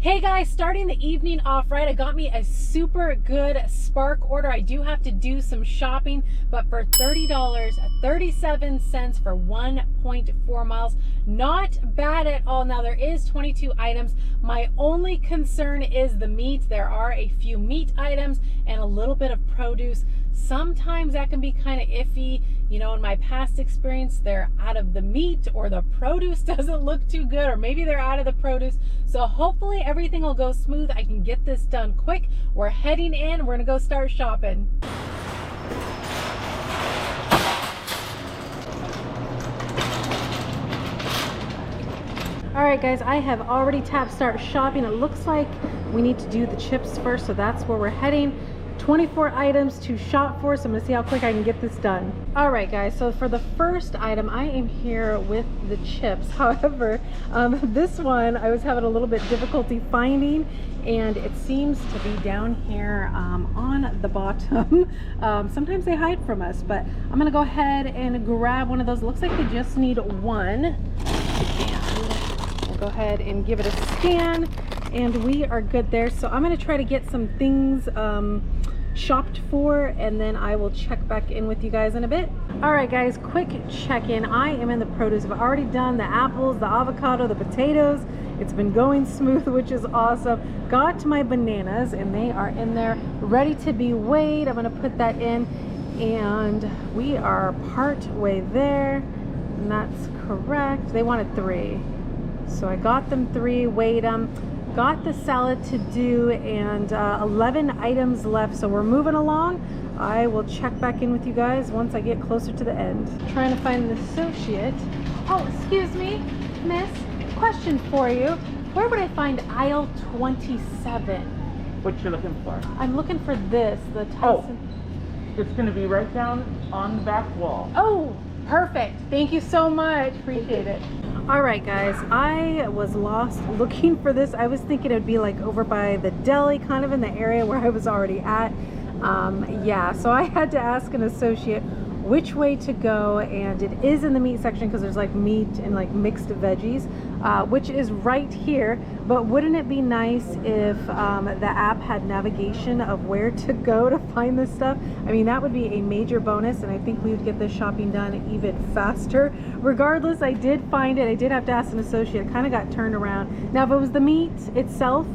Hey guys, starting the evening off right, I got me a super good Spark order. I do have to do some shopping, but for $30, 37 cents for 1.4 miles. Not bad at all. Now there is 22 items. My only concern is the meat. There are a few meat items and a little bit of produce. Sometimes that can be kind of iffy. You know, in my past experience, they're out of the meat or the produce doesn't look too good, or maybe they're out of the produce. So hopefully everything will go smooth. I can get this done quick. We're heading in. We're gonna go start shopping. All right, guys, I have already tapped start shopping. It looks like we need to do the chips first, so that's where we're heading. 24 items to shop for, so I'm gonna see how quick I can get this done. All right, guys, so for the first item, I am here with the chips. However, this one I was having a little bit difficulty finding, and it seems to be down here on the bottom. Sometimes they hide from us, but I'm gonna go ahead and grab one of those. Looks like they just need one, and we'll go ahead and give it a scan, and we are good there. So I'm gonna try to get some things shopped for, and then I will check back in with you guys in a bit. All right, guys, quick check-in. I am in the produce. I've already done the apples, the avocado, the potatoes. It's been going smooth, which is awesome. Got my bananas, and they are in there ready to be weighed. I'm gonna put that in, and we are part way there, and that's correct. They wanted 3, so I got them 3, weighed them. Got the salad to do, and 11 items left, so we're moving along. I will check back in with you guys once I get closer to the end. Trying to find an associate. Oh, excuse me, miss, question for you. Where would I find aisle 27? What you're looking for? I'm looking for this, the Tyson. Oh, it's going to be right down on the back wall. Oh, perfect. Thank you so much. Appreciate it. All right, guys, I was lost looking for this. I was thinking it would be like over by the deli, kind of in the area where I was already at. Yeah, so I had to ask an associate which way to go, and it is in the meat section because there's like meat and like mixed veggies, which is right here. But wouldn't it be nice if the app had navigation of where to go to find this stuff? I mean, that would be a major bonus, and I think we would get this shopping done even faster. Regardless, I did find it. I did have to ask an associate. It kind of got turned around. Now, if it was the meat itself,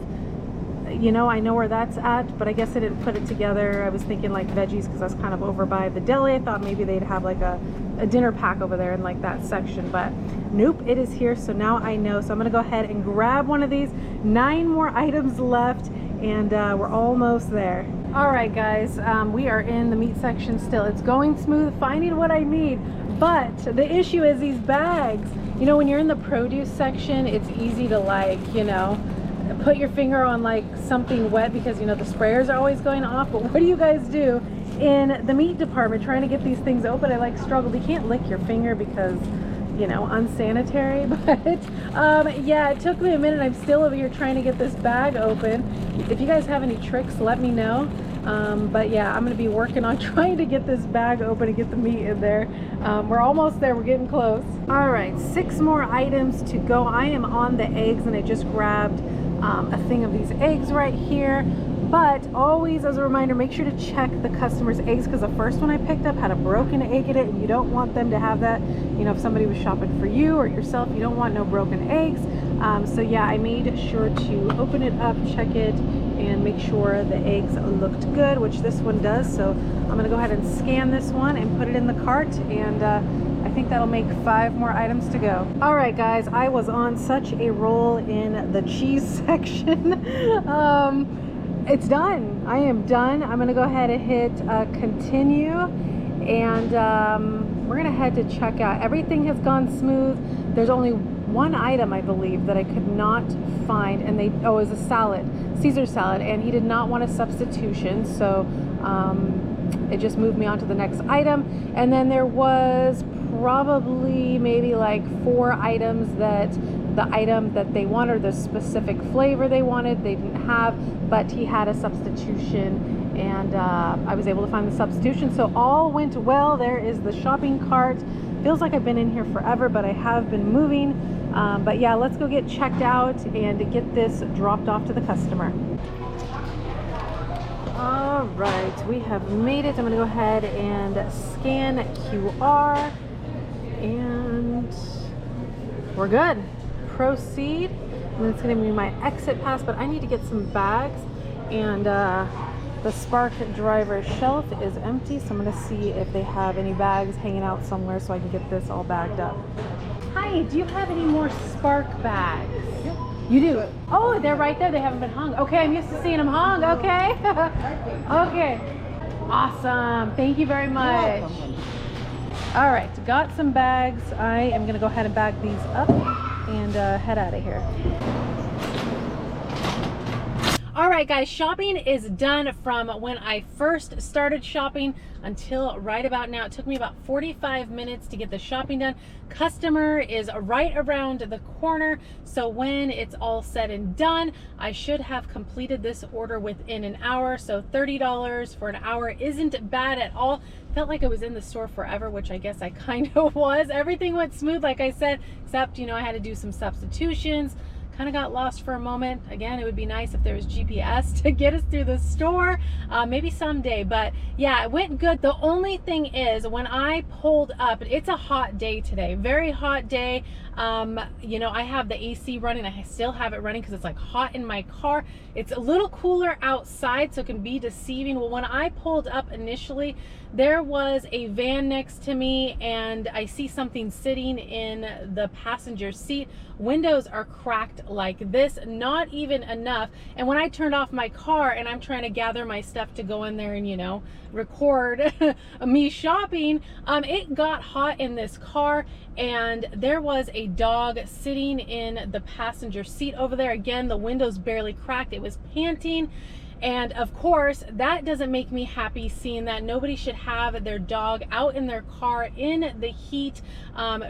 you know, I know where that's at, but I guess I didn't put it together. I was thinking like veggies because that's kind of over by the deli. I thought maybe they'd have like a dinner pack over there in like that section, but nope, it is here. So now I know. So I'm gonna go ahead and grab one of these. 9 more items left, and we're almost there. All right, guys, we are in the meat section still. It's going smooth, finding what I need, but the issue is these bags. You know, when you're in the produce section, it's easy to, like, you know, put your finger on like something wet because, you know, the sprayers are always going off. But what do you guys do in the meat department trying to get these things open? I like struggled. You can't lick your finger because, you know, unsanitary. But yeah, it took me a minute. I'm still over here trying to get this bag open. If you guys have any tricks, let me know. But yeah, I'm gonna be working on trying to get this bag open and get the meat in there. We're almost there. We're getting close. All right, 6 more items to go. I am on the eggs, and I just grabbed a thing of these eggs right here. But always, as a reminder, make sure to check the customer's eggs, because the first one I picked up had a broken egg in it, and you don't want them to have that. You know, if somebody was shopping for you or yourself, you don't want no broken eggs. So yeah, I made sure to open it up, check it, and make sure the eggs looked good, which this one does. So I'm gonna go ahead and scan this one and put it in the cart, and I think that'll make 5 more items to go. All right, guys, I was on such a roll in the cheese section. It's done. I am done. I'm gonna go ahead and hit continue, and we're gonna head to checkout. Everything has gone smooth. There's only one item, I believe, that I could not find, and it was a salad, Caesar salad, and he did not want a substitution, so it just moved me on to the next item. And then there was probably maybe like 4 items that the item that they wanted, the specific flavor they wanted, they didn't have, but he had a substitution, and I was able to find the substitution. So all went well. There is the shopping cart. Feels like I've been in here forever, but I have been moving. But yeah, let's go get checked out and get this dropped off to the customer. All right, we have made it. I'm gonna go ahead and scan QR and we're good. Proceed. And it's gonna be my exit pass, but I need to get some bags, and the Spark driver shelf is empty, so I'm gonna see if they have any bags hanging out somewhere so I can get this all bagged up. Hi, do you have any more Spark bags? Yep. You do? Oh, they're right there. They haven't been hung. Okay, I'm used to seeing them hung. Okay. Okay. Awesome. Thank you very much. All right, got some bags. I am gonna go ahead and bag these up and head out of here. All right, guys, shopping is done from when I first started shopping until right about now. It took me about 45 minutes to get the shopping done. Customer is right around the corner, so when it's all said and done, I should have completed this order within an hour. So $30 for an hour isn't bad at all. Felt like I was in the store forever, which I guess I kind of was. Everything went smooth, like I said, except, you know, I had to do some substitutions. Kind of got lost for a moment. Again, it would be nice if there was GPS to get us through the store, maybe someday. But yeah, it went good. The only thing is, when I pulled up, it's a hot day today, very hot day. You know, I have the AC running. I still have it running because it's like hot in my car. It's a little cooler outside, so it can be deceiving. Well, when I pulled up initially, there was a van next to me, and I see something sitting in the passenger seat. Windows are cracked like this, not even enough. And when I turned off my car and I'm trying to gather my stuff to go in there and, you know, record me shopping, it got hot in this car, and there was a dog sitting in the passenger seat over there. Again, the windows barely cracked. It was panting. And of course, that doesn't make me happy seeing that. Nobody should have their dog out in their car in the heat.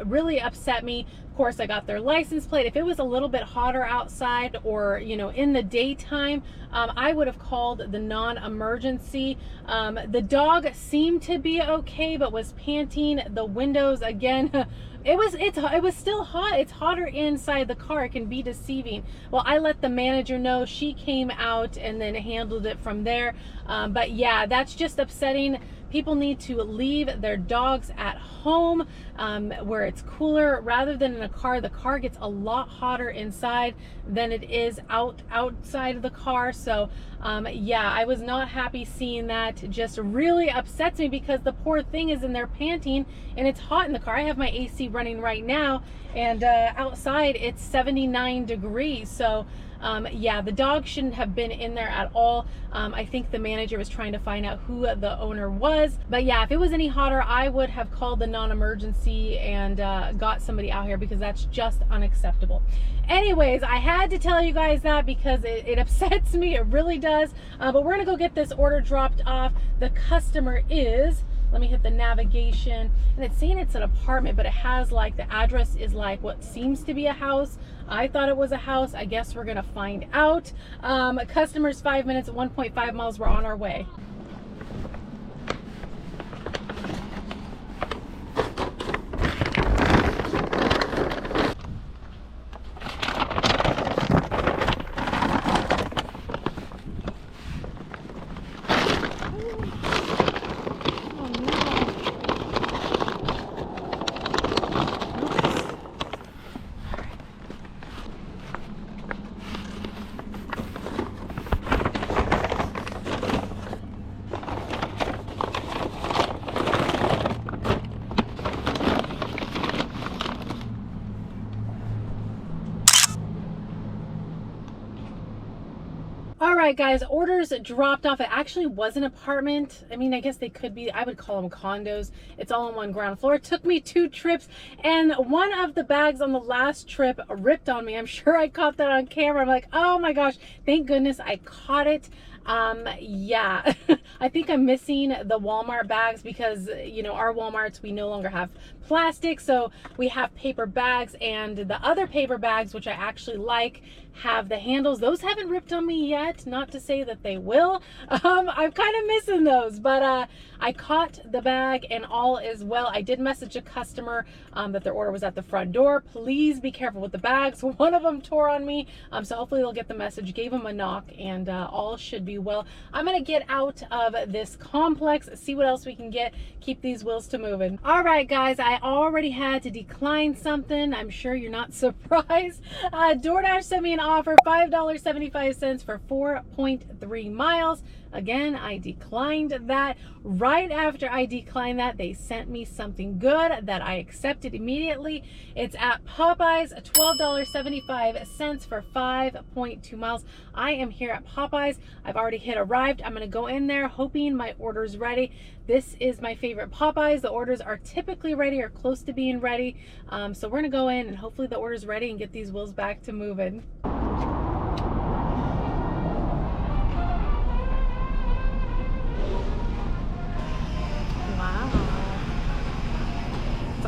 Really upset me. Of course, I got their license plate. If it was a little bit hotter outside, or, you know, in the daytime, I would have called the non-emergency. The dog seemed to be okay, but was panting. The windows, again, it was still hot. It's hotter inside the car. It can be deceiving. Well, I let the manager know. She came out and then handled it from there. But yeah, that's just upsetting. People need to leave their dogs at home, where it's cooler rather than in a car. The car gets a lot hotter inside than it is outside of the car. So yeah, I was not happy seeing that. It just really upsets me because the poor thing is in there panting and it's hot in the car. I have my AC running right now, and outside it's 79 degrees. So yeah, the dog shouldn't have been in there at all. I think the manager was trying to find out who the owner was. But yeah, if it was any hotter, I would have called the non-emergency and got somebody out here, because that's just unacceptable. Anyways, I had to tell you guys that because it upsets me. It really does. But we're gonna go get this order dropped off. The customer is, let me hit the navigation, and it's saying it's an apartment, but it has like, the address is like what seems to be a house. I thought it was a house. I guess we're gonna find out. Customer's 5 minutes at 1.5 miles. We're on our way. All right, guys, orders dropped off. It actually was an apartment. I mean, I guess they could be, I would call them condos. It's all on one ground floor. It took me 2 trips, and one of the bags on the last trip ripped on me. I'm sure I caught that on camera. I'm like, oh my gosh, thank goodness I caught it. Yeah, I think I'm missing the Walmart bags because, you know, our Walmarts, we no longer have plastic, so we have paper bags, and the other paper bags, which I actually like, have the handles. Those haven't ripped on me yet, not to say that they will. I'm kind of missing those, but I caught the bag and all is well. I did message a customer that their order was at the front door. Please be careful with the bags. One of them tore on me, so hopefully they'll get the message. Gave them a knock, and all should be well. I'm gonna get out of this complex, see what else we can get, keep these wheels to moving. All right, guys, I already had to decline something. I'm sure you're not surprised. DoorDash sent me an offer, $5.75 for 4.3 miles. Again, I declined that. Right after I declined that, they sent me something good that I accepted immediately. It's at Popeyes, $12.75 for 5.2 miles. I am here at Popeyes. I've already hit arrived. I'm gonna go in there hoping my order's ready. This is my favorite Popeyes. The orders are typically ready or close to being ready. So we're gonna go in and hopefully the order's ready and get these wheels back to moving.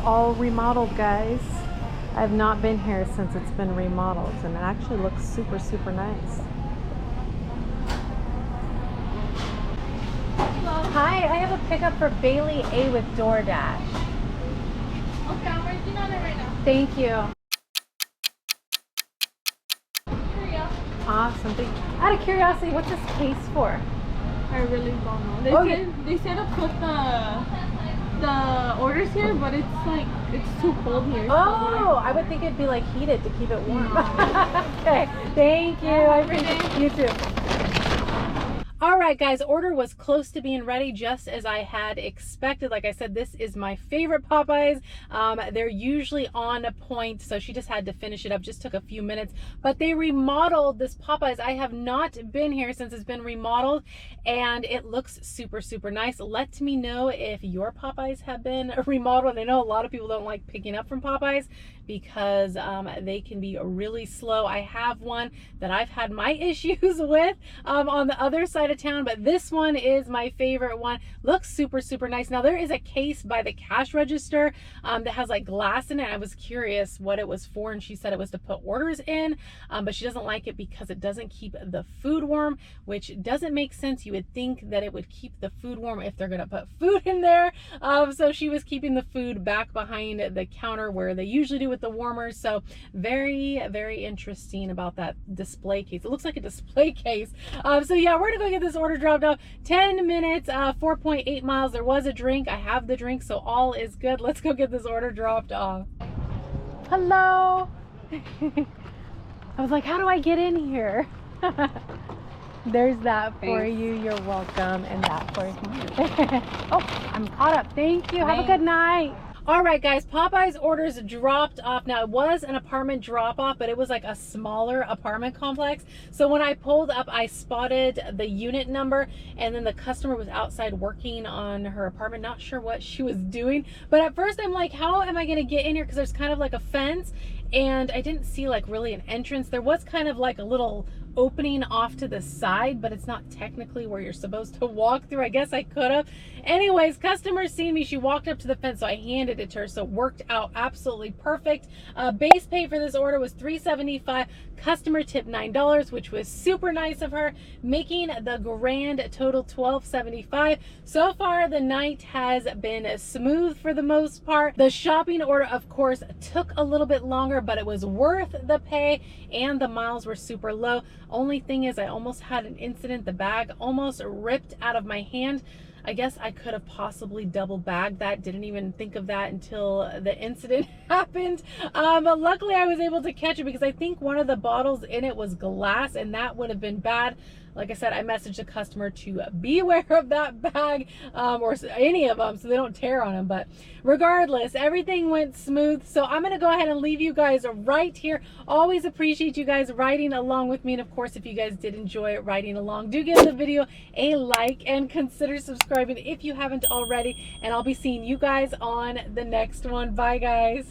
All remodeled, guys. I have not been here since it's been remodeled, and it actually looks super nice. Hello. Hi, I have a pickup for Bailey A with DoorDash. Okay, I'm working on it right now. Thank you. Here you go. Awesome. Out of curiosity, what's this case for? I really don't know. They said to put the orders here, but it's like it's too cold here. Oh, I would think it'd be like heated to keep it warm. Okay, thank you. I appreciate you too. All right, guys, order was close to being ready, just as I had expected. Like I said, this is my favorite Popeyes. They're usually on point, so she just had to finish it up. Just took a few minutes, but they remodeled this Popeyes. I have not been here since it's been remodeled, and it looks super nice. Let me know if your Popeyes have been remodeled. I know a lot of people don't like picking up from Popeyes because they can be really slow. I have one that I've had my issues with on the other side of town, but this one is my favorite one. Looks super nice. Now there is a case by the cash register that has like glass in it. I was curious what it was for, and she said it was to put orders in, but she doesn't like it because it doesn't keep the food warm, which doesn't make sense. You would think that it would keep the food warm if they're gonna put food in there. So she was keeping the food back behind the counter where they usually do with the warmers. So very interesting about that display case. It looks like a display case. So yeah, we're gonna go get this order dropped off. 10 minutes, 4.8 miles. There was a drink. I have the drink, so all is good. Let's go get this order dropped off. Hello. I was like, how do I get in here? There's that for you. You're welcome. And that for you. Oh, I'm caught up. Thank you. Have a good night. All right, guys, Popeyes orders dropped off. Now, it was an apartment drop off, but it was like a smaller apartment complex. So when I pulled up, I spotted the unit number, and then the customer was outside working on her apartment. Not sure what she was doing, but at first I'm like, how am I gonna get in here? Because there's kind of like a fence, and I didn't see like really an entrance. There was kind of like a little opening off to the side, but it's not technically where you're supposed to walk through. I guess I could have. Anyways, customer seen me. She walked up to the fence, so I handed it to her. So it worked out absolutely perfect. Base pay for this order was $3.75. Customer tip $9, which was super nice of her, making the grand total $12.75. So far, the night has been smooth for the most part. The shopping order, of course, took a little bit longer, but it was worth the pay, and the miles were super low. Only thing is, I almost had an incident. The bag almost ripped out of my hand. I guess I could have possibly double bagged that. Didn't even think of that until the incident happened. But luckily I was able to catch it because I think one of the bottles in it was glass, and that would have been bad. Like I said, I messaged the customer to beware of that bag or any of them so they don't tear on them. But regardless, everything went smooth. So I'm going to go ahead and leave you guys right here. Always appreciate you guys riding along with me. And of course, if you guys did enjoy riding along, do give the video a like and consider subscribing if you haven't already. And I'll be seeing you guys on the next one. Bye, guys.